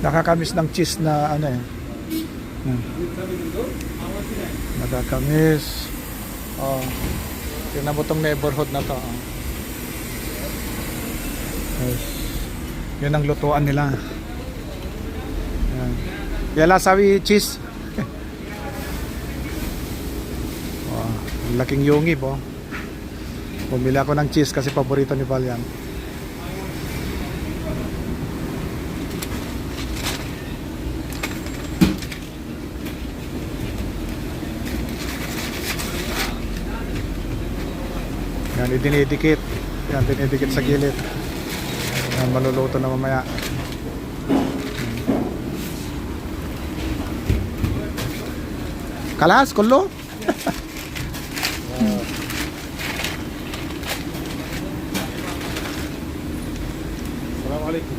Nakakamiss ng cheese na ano eh. Nakakamiss. Oh. Tingnan mo tong neighborhood na to. Oh. Yes. Yun ang lutuan nila. Yan. Yala sabi cheese. Oh, laking yungib oh. Bumili ako ng cheese kasi paborito ni Val yan. Yan, dinidikit. Yan, dinidikit sa gilid. Yan, maluluto na mamaya. Kalas, kulo? Assalamualaikum.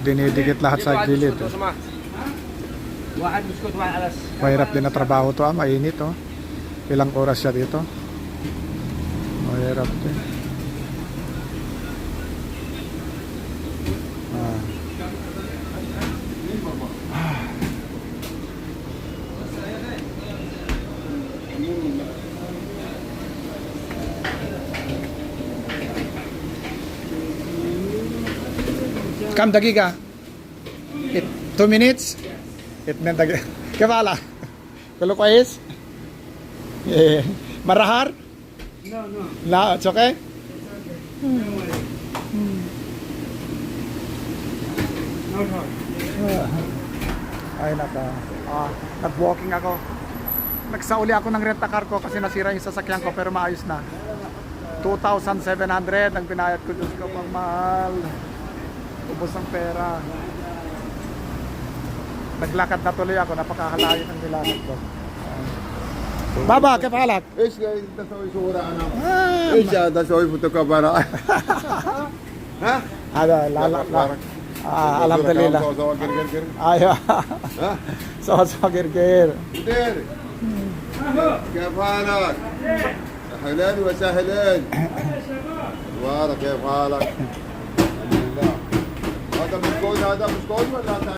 Dinidikit lahat sa gilid. Wahan biskut, wahan alas. Mahirap din na trabaho to, mainit oh. Ilang oras siya dito. Mahirap din. Ah. Kam dagiga? 2 minutes? 8 minutes dagiga. Kepala? Kalau kuis? Yeah. Marahar? No, no. No, it's okay? No, no. Ay naka. Nag-walking ako. Nagsauli ako ng rent-a-car ko kasi nasira yung sasakyan ko pero maayos na. 2,700 ang binayad ko doon ko pang mahal. Ubos ang pera. Naglakad na tuloy ako, napakakalayo ng nilakad ko. Baba, كيف حالك؟ ايش قاعد تسوي صورة انا؟ ايش قاعد اسوي فوتوكوبي ها؟ هذا لا الحمد لله. ايوه سوا قرقير. مدير كيف حالك؟ اهلا وسهلا. تبارك كيف حالك؟ الحمد لله. هذا مسكون ولا